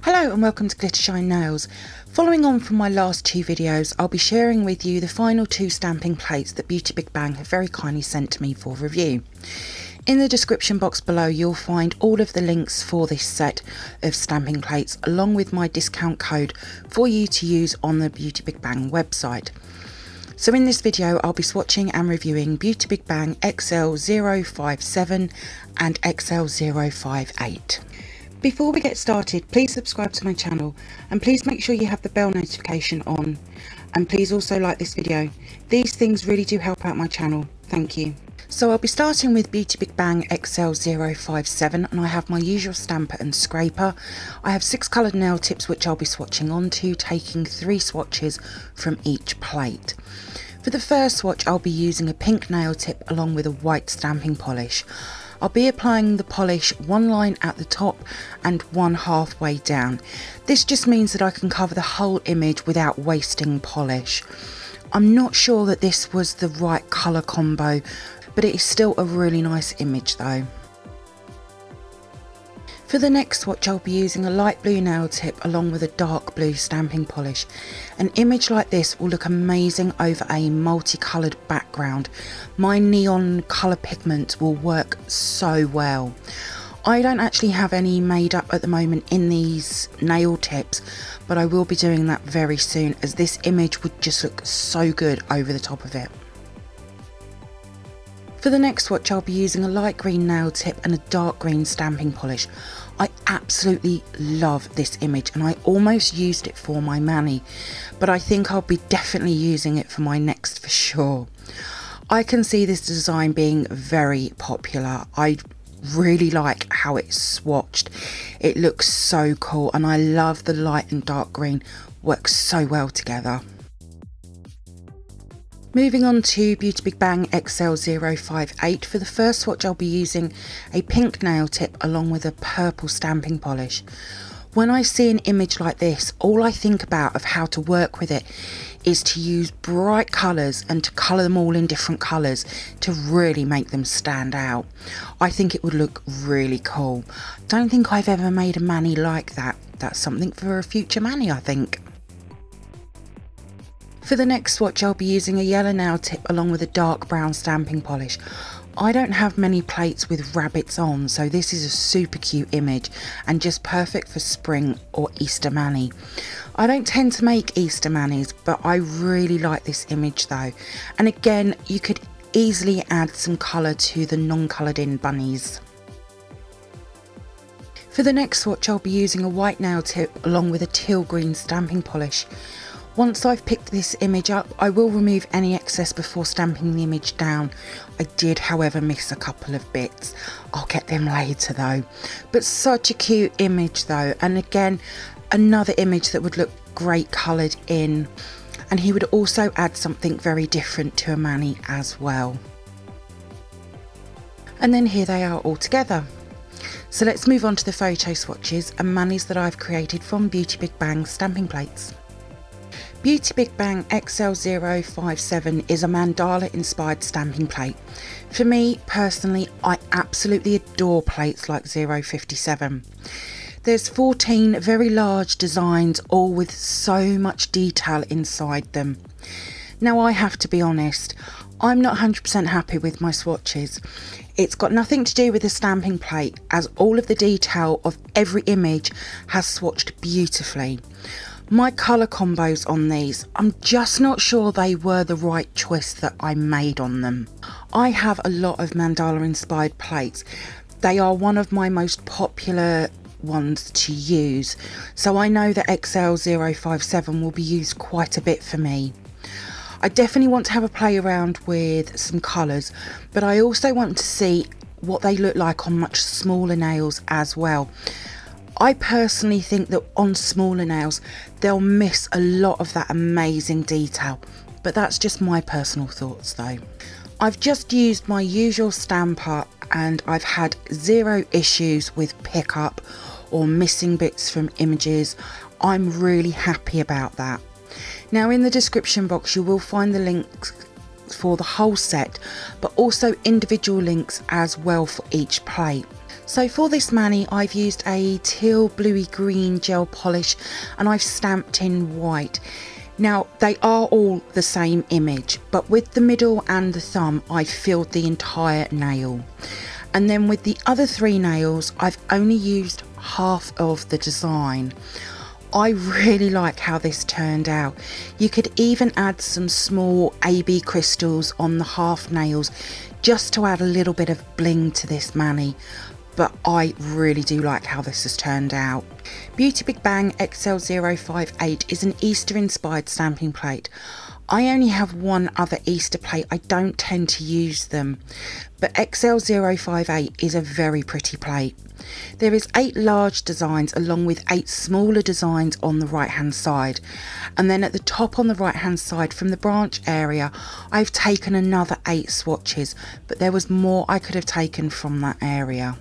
Hello and welcome to glittershinenails. Following on from my last two videos, I'll be sharing with you the final two stamping plates that BeautyBigBang have very kindly sent to me for review. In the description box below you'll find all of the links for this set of stamping plates along with my discount code for you to use on the BeautyBigBang website. So in this video I'll be swatching and reviewing BeautyBigBang XL057 and XL058. Before we get started, please subscribe to my channel and please make sure you have the bell notification on, and please also like this video. These things really do help out my channel. Thank you. So I'll be starting with BeautyBigBang XL057 and I have my usual stamper and scraper. I have 6 coloured nail tips which I'll be swatching onto, taking 3 swatches from each plate. For the first swatch I'll be using a pink nail tip along with a white stamping polish. I'll be applying the polish one line at the top and one halfway down. This just means that I can cover the whole image without wasting polish. I'm not sure that this was the right colour combo, but it is still a really nice image though. For the next swatch I'll be using a light blue nail tip along with a dark blue stamping polish. An image like this will look amazing over a multicoloured background. My neon colour pigment will work so well. I don't actually have any made up at the moment in these nail tips, but I will be doing that very soon as this image would just look so good over the top of it. For the next swatch I'll be using a light green nail tip and a dark green stamping polish. I absolutely love this image and I almost used it for my mani, but I think I'll be definitely using it for my next for sure. I can see this design being very popular. I really like how it's swatched. It looks so cool and I love the light and dark green, works so well together. Moving on to BeautyBigBang XL058, for the first swatch I'll be using a pink nail tip along with a purple stamping polish. When I see an image like this, all I think about of how to work with it is to use bright colours and to colour them all in different colours to really make them stand out. I think it would look really cool. Don't think I've ever made a mani like that. That's something for a future mani, I think. For the next swatch I'll be using a yellow nail tip along with a dark brown stamping polish. I don't have many plates with rabbits on, so this is a super cute image and just perfect for spring or Easter mani. I don't tend to make Easter manis, but I really like this image though. And again, you could easily add some colour to the non-coloured in bunnies. For the next swatch I'll be using a white nail tip along with a teal green stamping polish. Once I've picked this image up, I will remove any excess before stamping the image down. I did, however, miss a couple of bits. I'll get them later though. But such a cute image though, and again, another image that would look great coloured in. And he would also add something very different to a mani as well. And then here they are all together. So let's move on to the photo swatches and manis that I've created from BeautyBigBang stamping plates. BeautyBigBang XL057 is a mandala inspired stamping plate. For me personally, I absolutely adore plates like 057. There's 14 very large designs, all with so much detail inside them. Now I have to be honest, I'm not 100% happy with my swatches. It's got nothing to do with the stamping plate, as all of the detail of every image has swatched beautifully. My colour combos on these, I'm just not sure they were the right choice that I made on them. I have a lot of mandala inspired plates. They are one of my most popular ones to use, so I know that XL057 will be used quite a bit for me. I definitely want to have a play around with some colours, but I also want to see what they look like on much smaller nails as well. I personally think that on smaller nails they'll miss a lot of that amazing detail, but that's just my personal thoughts though. I've just used my usual stamper and I've had 0 issues with pickup or missing bits from images. I'm really happy about that. Now in the description box you will find the links for the whole set, but also individual links as well for each plate. So for this mani, I've used a teal bluey green gel polish and I've stamped in white. Now they are all the same image, but with the middle and the thumb I've filled the entire nail. And then with the other 3 nails I've only used half of the design. I really like how this turned out. You could even add some small AB crystals on the half nails just to add a little bit of bling to this mani. But I really do like how this has turned out. BeautyBigBang XL058 is an Easter inspired stamping plate. I only have one other Easter plate, I don't tend to use them, but XL058 is a very pretty plate. There is 8 large designs along with 8 smaller designs on the right hand side, and then at the top on the right hand side from the branch area I've taken another 8 swatches, but there was more I could have taken from that area.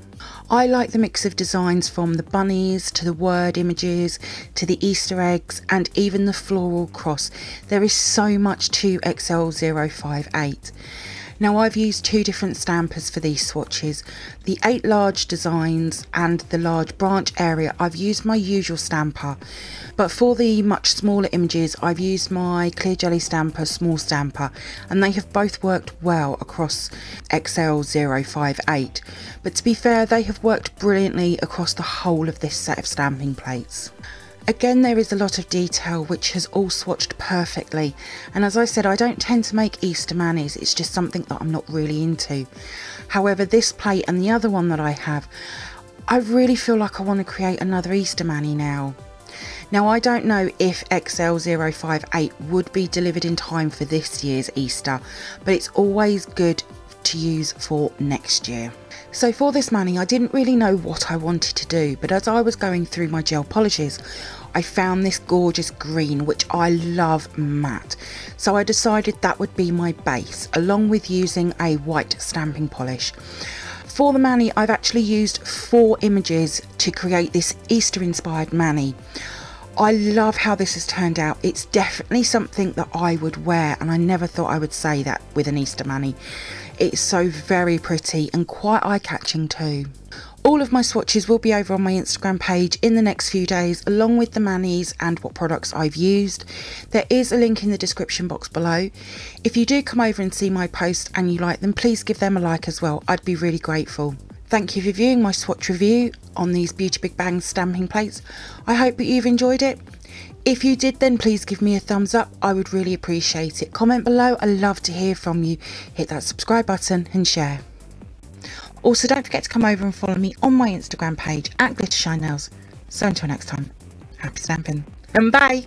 I like the mix of designs from the bunnies to the word images to the Easter eggs and even the floral cross. There is so much to XL058. Now I've used 2 different stampers for these swatches. The 8 large designs and the large branch area I've used my usual stamper, but for the much smaller images I've used my clear jelly stamper, small stamper, and they have both worked well across XL058. But to be fair, they have worked brilliantly across the whole of this set of stamping plates. Again, there is a lot of detail which has all swatched perfectly, and as I said, I don't tend to make Easter manis, it's just something that I'm not really into. However, this plate and the other one that I have, I really feel like I want to create another Easter mani now. Now I don't know if XL058 would be delivered in time for this year's Easter, but it's always good to use for next year. So for this mani I didn't really know what I wanted to do, but as I was going through my gel polishes I found this gorgeous green which I love matte, so I decided that would be my base along with using a white stamping polish. For the mani I've actually used 4 images to create this Easter inspired mani. I love how this has turned out. It's definitely something that I would wear, and I never thought I would say that with an Easter mani. It's so very pretty and quite eye-catching too. All of my swatches will be over on my Instagram page in the next few days, along with the manis and what products I've used. There is a link in the description box below. If you do come over and see my post and you like them, please give them a like as well. I'd be really grateful. Thank you for viewing my swatch review on these BeautyBigBang stamping plates. I hope that you've enjoyed it. If you did, then please give me a thumbs up. I would really appreciate it. Comment below. I love to hear from you. Hit that subscribe button and share. Also, don't forget to come over and follow me on my Instagram page at glittershinenails. So until next time, happy stamping and bye.